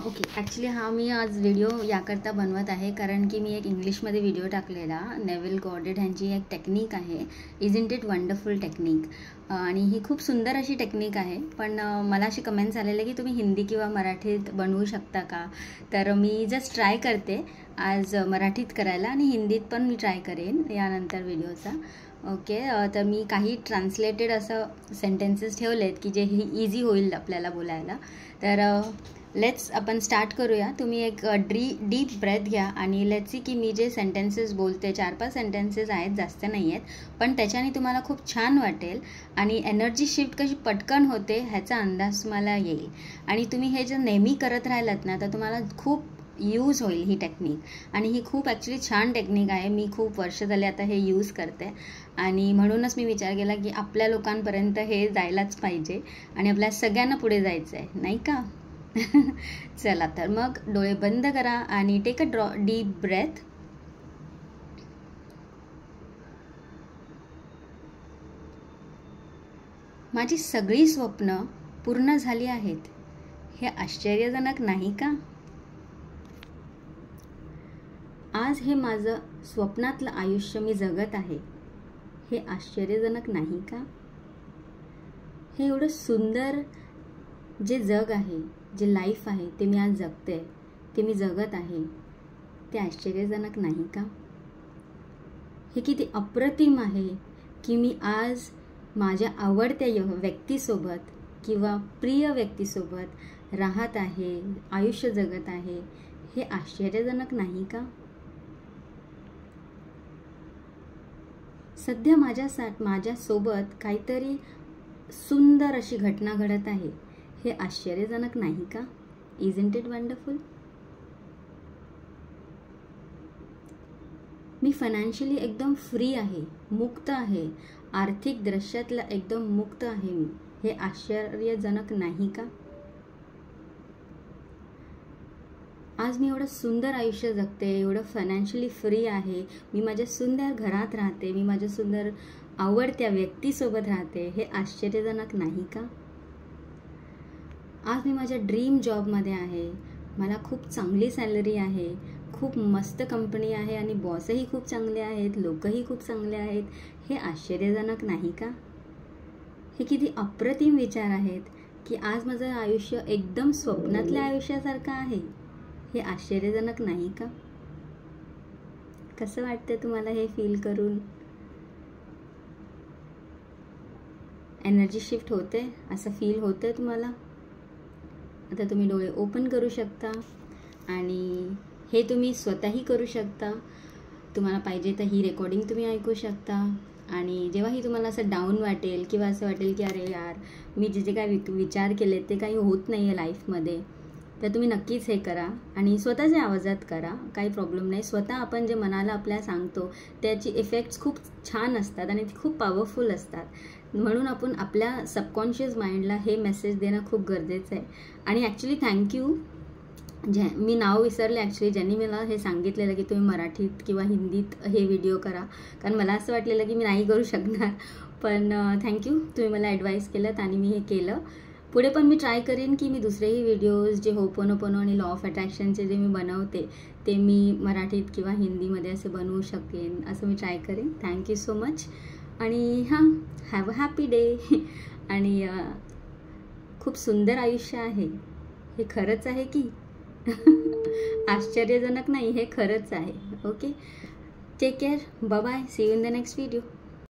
Okay, actually मी आज video याकरता बनवत आहे कारण की मी एक इंग्लिशमध्ये व्हिडिओ टाकलेला. नेव्हिल गॉर्डेट यांची एक टेक्निक आहे, इजंट इट वंडरफुल टेक्निक. आणि ही खूप सुंदर अशी टेक्निक आहे. पण मला अशी कमेंट्स आलेले की तुम्ही हिंदी किंवा मराठीत बनवू शकता का. तर मी जस्ट ट्राय करते आज मराठीत करायला आणि हिंदीत पण मी ट्राय करेन यानंतर व्हिडिओचा. ओके, तर मी काही ट्रान्सलेटेड असं सेंटेन्सेस ठेवलेत की जे इझी होईल आपल्याला बोलायला. तर लेट्स आपण स्टार्ट करूया. तुम्ही एक डीप ब्रेथ घ्या आणि लेट्स सी की मी जे सेंटेन्सेस बोलते 4-5 सेंटेन्सेस आहेत, जास्त नाही आहेत, पण त्याच्याने तुम्हाला खूप छान वाटेल आणि एनर्जी शिफ्ट कशी पटकन होते ह्याचा अंदाज तुम्हाला येईल. आणि तुम्ही हे जर नेहमी करत राहिलात ना तर तुम्हाला खूप यूज होईल ही टेक्निक. आणि ही खूप ॲक्च्युली छान टेक्निक आहे. मी खूप वर्ष झाले आता हे यूज करते आणि म्हणूनच मी विचार केला की आपल्या लोकांपर्यंत हे जायलाच पाहिजे आणि आपल्या सगळ्यांना पुढे जायचं आहे, नाही का. चला तर मग डोळे बंद करा आणि टेक अ डीप ब्रेथ. माझी सगळी स्वप्न पूर्ण झाली आहेत, हे आश्चर्यजनक नाही का. आज हे माझं स्वप्नातलं आयुष्य मी जगत आहे, हे आश्चर्यजनक नाही का. हे एवढं सुंदर जे जग आहे, जे लाईफ आहे, ते मी आज जगते, ते मी जगत आहे, ते आश्चर्यजनक नाही का. हे किती अप्रतिम आहे की मी आज माझ्या आवडत्या व्यक्तीसोबत किंवा प्रिय व्यक्तीसोबत राहत आहे, आयुष्य जगत आहे, हे आश्चर्यजनक नाही का. सध्या माझ्यासोबत काहीतरी सुंदर अशी घटना घडत आहे, हे आश्चर्यजनक नाही का. Isn't it wonderful. Me financially एकदम फ्री आहे, मुक्त आहे, आर्थिक दृश्यातला एकदम मुक्त आहे मी, हे आश्चर्यजनक नाही का. आज मी एवढं सुंदर आयुष्य जगते, एवढं फायनान्शियली फ्री आहे, मी माझ्या सुंदर घरात राहते, मी माझ्या सुंदर आवडत्या व्यक्तीसोबत राहते, हे आश्चर्यजनक नाही का. आज मी माझ्या ड्रीम जॉबमध्ये आहे, मला खूप चांगली सॅलरी आहे, खूप मस्त कंपनी आहे आणि बॉसही खूप चांगले आहेत, लोकही खूप चांगले आहेत, हे आश्चर्यजनक नाही का. हे किती अप्रतिम विचार आहेत की आज माझं आयुष्य एकदम स्वप्नातल्या आयुष्यासारखं आहे, हे आश्चर्यजनक नाही का. कसं वाटतं तुम्हाला हे फील करून. एनर्जी शिफ्ट होते असं फील होतं तुम्हाला. आता तुम्ही डोळे ओपन करू शकता आणि हे तुम्ही स्वतःही करू शकता. तुम्हाला पाहिजे तर ही रेकॉर्डिंग तुम्ही ऐकू शकता. आणि जेव्हाही तुम्हाला असं डाऊन वाटेल किंवा असं वाटेल की अरे यार मी जे काय विचार केले ते काही होत नाही आहे लाईफमध्ये, तर तुम्ही नक्कीच हे करा आणि स्वतःच्या आवाजात करा, काही प्रॉब्लेम नाही. स्वतः आपण जे मनाला आपल्या सांगतो त्याची इफेक्ट्स खूप छान असतात आणि ती खूप पॉवरफुल असतात. म्हणून आपण आपल्या सबकॉन्शियस माइंडला हे मेसेज देणं खूप गरजेचं आहे. आणि ॲक्च्युली थँक्यू, मी नाव विसरले ॲक्च्युली, ज्यांनी मला हे सांगितलेलं की तुम्ही मराठीत किंवा हिंदीत हे व्हिडिओ करा, कारण मला असं वाटलेलं की मी नाही करू शकणार. पण थँक्यू, तुम्ही मला ॲडवाईस केलं आणि मी हे केलं. पुढे पण मी ट्राय करेन की मी दुसरेही व्हिडिओज जे होपोनोपोनो आणि लॉ ऑफ अट्रॅक्शनचे जे मी बनवते ते मी मराठीत किंवा हिंदीमध्ये असे बनवू शकेन, असं मी ट्राय करेन. Thank you so much. आणि हॅव अ हॅपी डे. आणि खूप सुंदर आयुष्य आहे, हे खरंच आहे की. आश्चर्यजनक नाही, हे खरंच आहे. Okay, take care, bye bye, see you in the next video.